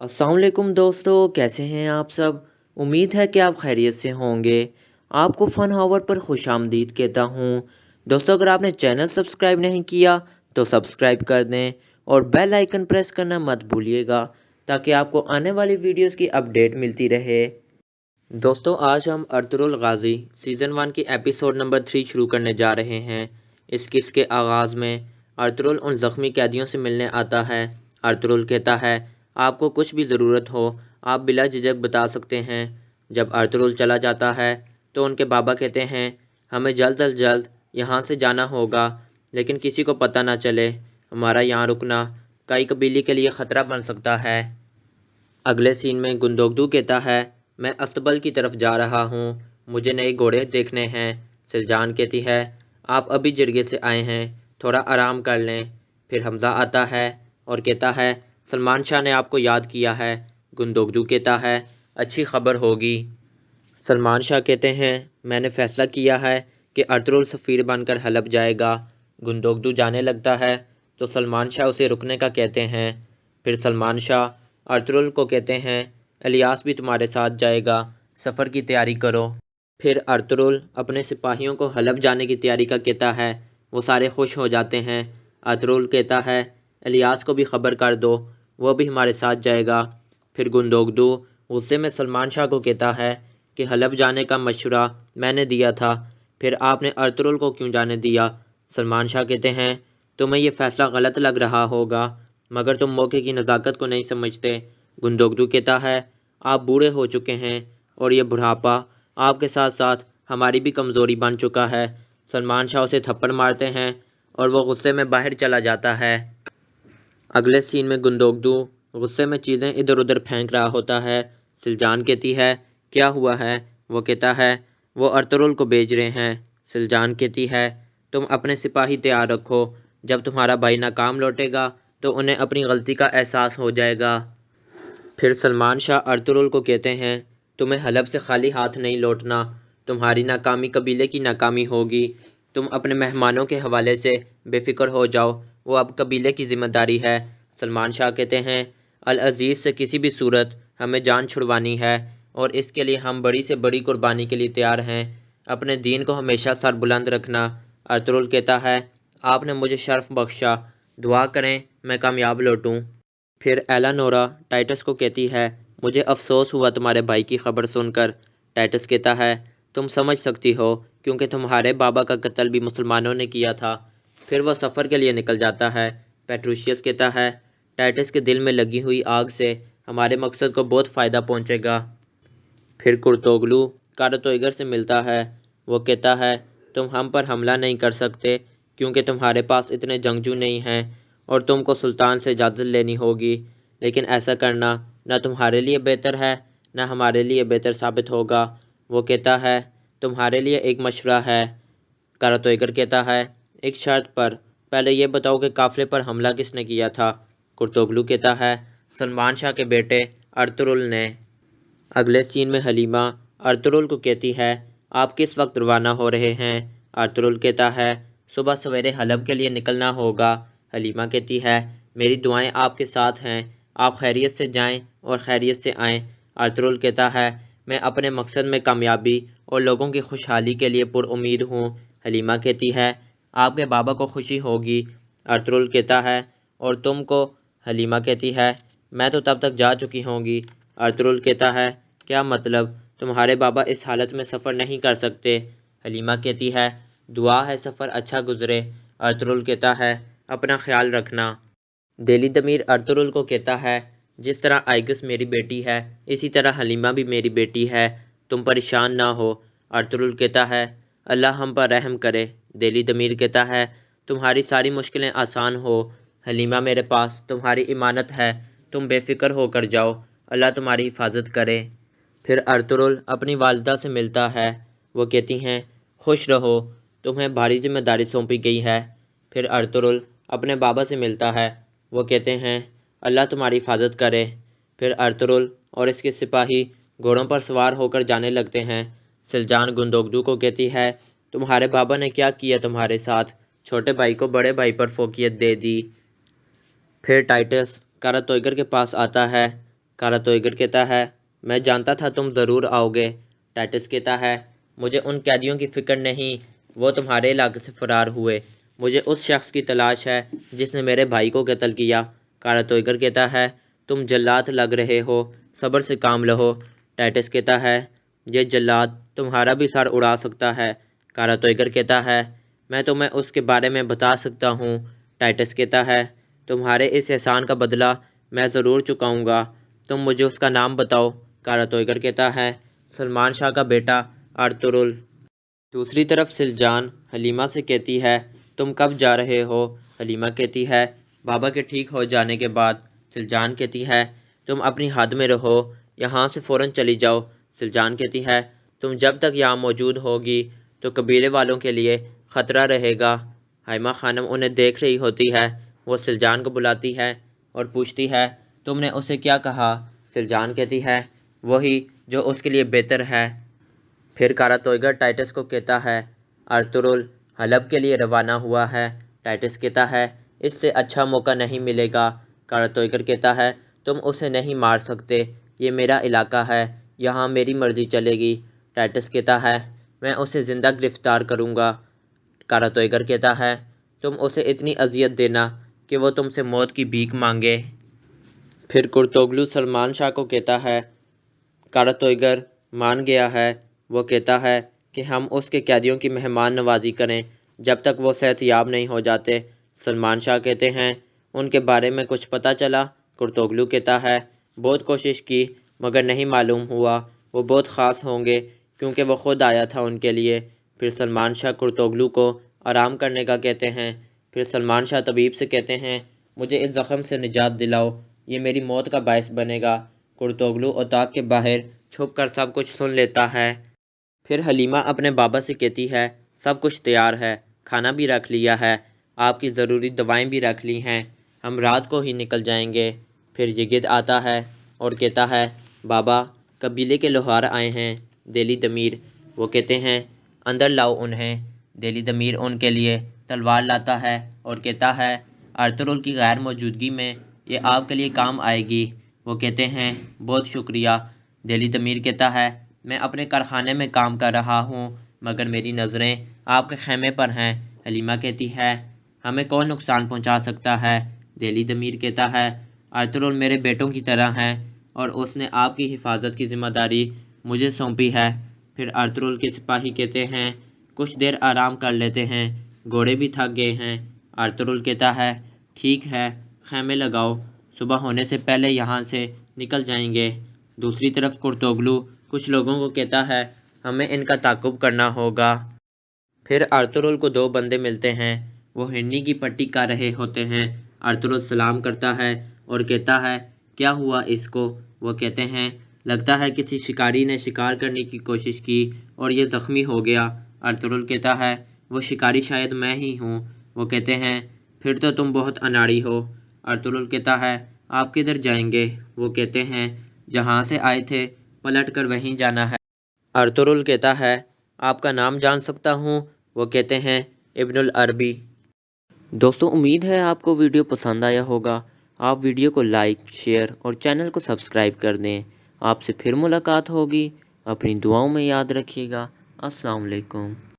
अस्सलाम वालेकुम दोस्तों, कैसे हैं आप सब। उम्मीद है कि आप खैरियत से होंगे। आपको फ़न हावर पर खुशामदीद कहता हूँ। दोस्तों, अगर आपने चैनल सब्सक्राइब नहीं किया तो सब्सक्राइब कर दें और बेल आइकन प्रेस करना मत भूलिएगा ताकि आपको आने वाली वीडियोस की अपडेट मिलती रहे। दोस्तों, आज हम अर्तुगरुल गाजी सीज़न 1 की एपिसोड नंबर 3 शुरू करने जा रहे हैं। इस किस के आगाज़ में अर्तुगरुल उन ज़ख्मी कैदियों से मिलने आता है। अर्तुगरुल कहता है, आपको कुछ भी ज़रूरत हो आप बिला झिझक बता सकते हैं। जब अर्तुगरुल चला जाता है तो उनके बाबा कहते हैं, हमें जल्द अज जल्द यहाँ से जाना होगा, लेकिन किसी को पता ना चले। हमारा यहाँ रुकना कई कबीले के लिए ख़तरा बन सकता है। अगले सीन में गुंदोगदू कहता है, मैं अस्तबल की तरफ जा रहा हूँ, मुझे नए घोड़े देखने हैं। सिलजान कहती है, आप अभी जिरगे से आए हैं, थोड़ा आराम कर लें। फिर हमज़ा आता है और कहता है, सलमान शाह ने आपको याद किया है। गुंदोगदू कहता है, अच्छी खबर होगी। सलमान शाह कहते हैं, मैंने फ़ैसला किया है कि अर्तुगरुल सफ़ीर बनकर हलब जाएगा। गुंदोगदू जाने लगता है तो सलमान शाह उसे रुकने का कहते हैं। फिर सलमान शाह अर्तुगरुल को कहते हैं, इलियास भी तुम्हारे साथ जाएगा, सफ़र की तैयारी करो। फिर अर्तुगरुल अपने सिपाहियों को हलब जाने की तैयारी का कहता है। वो सारे खुश हो जाते हैं। अर्तुगरुल कहता है, इलियास को भी खबर कर दो, वो भी हमारे साथ जाएगा। फिर गुंदोगदू गुस्से में सलमान शाह को कहता है कि हलब जाने का मशवरा मैंने दिया था, फिर आपने अर्तुगरुल को क्यों जाने दिया। सलमान शाह कहते हैं, तुम्हें यह फ़ैसला गलत लग रहा होगा, मगर तुम मौके की नज़ाकत को नहीं समझते। गुंदोगदू कहता है, आप बूढ़े हो चुके हैं और ये बुढ़ापा आपके साथ साथ हमारी भी कमज़ोरी बन चुका है। सलमान शाह उसे थप्पड़ मारते हैं और वो गुस्से में बाहर चला जाता है। अगले सीन में गुंदोगदू गुस्से में चीज़ें इधर उधर फेंक रहा होता है। सिलजान कहती है, क्या हुआ है। वो कहता है, वो अर्तुगरुल को भेज रहे हैं। सिलजान कहती है, तुम अपने सिपाही तैयार रखो, जब तुम्हारा भाई नाकाम लौटेगा तो उन्हें अपनी गलती का एहसास हो जाएगा। फिर सलमान शाह अर्तुगरुल को कहते हैं, तुम्हें हलब से खाली हाथ नहीं लौटना, तुम्हारी नाकामी कबीले की नाकामी होगी। तुम अपने मेहमानों के हवाले से बेफिक्र हो जाओ, वो अब कबीले की जिम्मेदारी है। सलमान शाह कहते हैं, अल अज़ीज़ से किसी भी सूरत हमें जान छुड़वानी है और इसके लिए हम बड़ी से बड़ी कुर्बानी के लिए तैयार हैं। अपने दीन को हमेशा सर बुलंद रखना। अर्तुगरुल कहता है, आपने मुझे शर्फ बख्शा, दुआ करें मैं कामयाब लौटूं। फिर एलानोरा टाइटस को कहती है, मुझे अफसोस हुआ तुम्हारे भाई की खबर सुनकर। टाइटस कहता है, तुम समझ सकती हो क्योंकि तुम्हारे बाबा का कत्ल भी मुसलमानों ने किया था। फिर वह सफ़र के लिए निकल जाता है। पेट्रूशियस कहता है, टाइटस के दिल में लगी हुई आग से हमारे मकसद को बहुत फ़ायदा पहुंचेगा। फिर कुर्तोगलू कारतोइगर से मिलता है। वो कहता है, तुम हम पर हमला नहीं कर सकते क्योंकि तुम्हारे पास इतने जंगजू नहीं हैं और तुमको सुल्तान से इजाज़त लेनी होगी, लेकिन ऐसा करना न तुम्हारे लिए बेहतर है न हमारे लिए बेहतर साबित होगा। वो कहता है, तुम्हारे लिए एक मशवरा है। कारतोइगर कहता है, एक शर्त पर, पहले ये बताओ कि काफ़िले पर हमला किसने किया था। कुर्तोगलू कहता है, सलमान शाह के बेटे अर्तुगरुल ने। अगले सीन में हलीमा अर्तुगरुल को कहती है, आप किस वक्त रवाना हो रहे हैं। अर्तुगरुल कहता है, सुबह सवेरे हलब के लिए निकलना होगा। हलीमा कहती है, मेरी दुआएं आपके साथ हैं, आप खैरियत से जाएं और खैरियत से आएं। अर्तुगरुल कहता है, मैं अपने मकसद में कामयाबी और लोगों की खुशहाली के लिए पुरउम्मीद हूँ। हलीमा कहती है, आपके बाबा को खुशी होगी। अर्तुगरुल कहता है, और तुमको। हलीमा कहती है, मैं तो तब तक जा चुकी होंगी। अर्तुगरुल कहता है, क्या मतलब, तुम्हारे बाबा इस हालत में सफ़र नहीं कर सकते। हलीमा कहती है, दुआ है सफ़र अच्छा गुजरे। अर्तुगरुल कहता है, अपना ख्याल रखना। दिली दमीर अर्तुगरुल को कहता है, जिस तरह आइगस मेरी बेटी है इसी तरह हलीमा भी मेरी बेटी है, तुम परेशान ना हो। अर्तुगरुल कहता है, अल्लाह हम पर रहम करे। दिली दमीर कहता है, तुम्हारी सारी मुश्किलें आसान हो। हलीमा मेरे पास तुम्हारी इमानत है, तुम बेफिक्र होकर जाओ, अल्लाह तुम्हारी हिफाजत करे। फिर अर्तुगरुल अपनी वालिदा से मिलता है। वो कहती हैं, खुश रहो, तुम्हें भारी जिम्मेदारी सौंपी गई है। फिर अर्तुगरुल अपने बाबा से मिलता है। वो कहते हैं, अल्लाह तुम्हारी हिफाजत करे। फिर अर्तुगरुल और इसके सिपाही घोड़ों पर सवार होकर जाने लगते हैं। सिलजान गुंदोगदू को कहती है, तुम्हारे बाबा ने क्या किया तुम्हारे साथ, छोटे भाई को बड़े भाई पर फोकियत दे दी। फिर टाइटस कारतोइगर के पास आता है। کاراتویگر کہتا ہے میں جانتا تھا تم ضرور آؤ گے۔ ٹائٹس کہتا ہے مجھے ان قیدیوں کی فکر نہیں، وہ تمہارے علاقے سے فرار ہوئے، مجھے اس شخص کی تلاش ہے جس نے میرے بھائی کو قتل کیا۔ کاراتویگر کہتا ہے تم جلاد لگ رہے ہو، صبر سے کام لو۔ ٹائٹس کہتا ہے یہ جلاد تمہارا بھی سر اڑا سکتا ہے۔ کاراتویگر کہتا ہے میں تمہیں اس کے بارے میں بتا سکتا ہوں۔ ٹائٹس کہتا ہے تمہارے اس احسان کا بدلہ میں ضرور چکاؤں گا، تم مجھے اس کا نام بتاؤ۔ کاراتویگر کہتا ہے سلمان شاہ کا بیٹا ارطغرل۔ دوسری طرف سلجان حلیمہ سے کہتی ہے تم کب جا رہے ہو؟ حلیمہ کہتی ہے بابا کے ٹھیک ہو جانے کے بعد۔ سلجان کہتی ہے تم اپنی حد میں رہو، یہاں سے فوراً چلی جاؤ۔ سلجان کہتی ہے تم جب تک یہاں موجود ہوگی تو قبیلے والوں کے لیے خطرہ رہے گا۔ حلیمہ خانم انہیں دیکھ رہی ہوتی ہے، وہ سلجان کو بلاتی ہے اور پوچھتی ہے تم نے اسے کیا کہا؟ سلجان کہتی ہے وہی جو اس کے لیے بہتر ہے۔ پھر کاراتویگر ٹائٹس کو کہتا ہے ارطغرل حلب کے لیے روانہ ہوا ہے۔ ٹائٹس کہتا ہے اس سے اچھا موقع نہیں ملے گا۔ کاراتویگر کہتا ہے تم اسے نہیں مار سکتے، یہ میرا علاقہ ہے، یہاں میری مرضی چلے گی۔ ٹائٹس کہتا ہے میں اسے زندہ گرفتار کروں گا۔ کاراتویگر کہتا ہے تم اسے اتنی اذیت دینا کہ وہ تم سے موت کی بھیک مانگے۔ پھر کرتوگلو سلمان شاہ کو کہتا ہے کاراتویگر مان گیا ہے، وہ کہتا ہے کہ ہم اس کے قیدیوں کی مہمان نوازی کریں جب تک وہ صحت یاب نہیں ہو جاتے۔ سلمان شاہ کہتے ہیں ان کے بارے میں کچھ پتہ چلا؟ کرتوگلو کہتا ہے بہت کوشش کی مگر نہیں معلوم ہوا، وہ بہت خاص ہوں گے کیونکہ وہ خود آیا تھا ان کے لیے۔ پھر سلمان شاہ کرتوگلو کو آرام کرنے کا کہتے ہیں۔ پھر سلمان شاہ طبیب سے کہتے ہیں مجھے اس زخم سے نجات دلاؤ، یہ میری موت کا باعث بنے گا۔ کرتوگلو اتاق کے باہر چھپ کر سب کچھ سن لیتا ہے۔ پھر حلیمہ اپنے بابا سے کہتی ہے سب کچھ تیار ہے، کھانا بھی رکھ لیا ہے، آپ کی ضروری دوائیں بھی رکھ لی ہیں، ہم رات کو ہی نکل جائیں گے۔ پھر یگد آتا ہے اور کہتا ہے بابا قبیلے کے لوہار آئے ہیں، دیلی دمیر۔ وہ کہتے ہیں اندر لاؤ انہیں۔ دیلی دمیر ان کے لیے تلوار لاتا ہے اور کہتا ہے ارطغرل کی غیر موجودگی میں یہ آپ کے لیے کام آئے گی۔ وہ کہتے ہیں بہت شکریہ۔ دیلی دمیر کہتا ہے میں اپنے کارخانے میں کام کر رہا ہوں مگر میری نظریں آپ کے خیمے پر ہیں۔ حلیمہ کہتی ہے ہمیں کون نقصان پہنچا سکتا ہے؟ دیلی دمیر کہتا ہے ارطغرل میرے بیٹوں کی طرح ہیں اور اس نے آپ کی حفاظت کی ذمہ داری مجھے سونپی ہے۔ پھر ارطغرل کے سپاہی کہتے ہیں کچھ دیر آرام کر لیتے ہیں، گھوڑے بھی تھک گئے ہیں۔ ارطغرل کہتا ہے ٹھیک ہے، خیمے لگاؤ، صبح ہونے سے پہلے یہاں سے نکل جائیں گے۔ دوسری طرف کرتوگلو کچھ لوگوں کو کہتا ہے ہمیں ان کا تعاقب کرنا ہوگا۔ پھر ارطغرل کو دو بندے ملتے ہیں، وہ ہرنی کی پٹی کر رہے ہوتے ہیں۔ ارطغرل سلام کرتا ہے اور کہتا ہے کیا ہوا اس کو؟ وہ کہتے ہیں لگتا ہے کسی شکاری نے شکار کرنے کی کوشش کی اور یہ زخمی ہو گیا۔ ارطغرل کہتا ہے وہ شکاری شاید میں ہی ہوں۔ وہ کہتے ہیں پھر تو تم بہت اناڑی ہو۔ ارطغرل کہتا ہے آپ کدھر جائیں گے؟ وہ کہتے ہیں جہاں سے آئے تھے پلٹ کر وہیں جانا ہے۔ ارطغرل کہتا ہے آپ کا نام جان سکتا ہوں؟ وہ کہتے ہیں ابن العربی۔ دوستو امید ہے آپ کو ویڈیو پسند آیا ہوگا، آپ ویڈیو کو لائک، شیئر اور چینل کو سبسکرائب کر دیں۔ آپ سے پھر ملاقات ہوگی، اپنی دعاؤں میں یاد رکھیے گا۔ السلام علیکم۔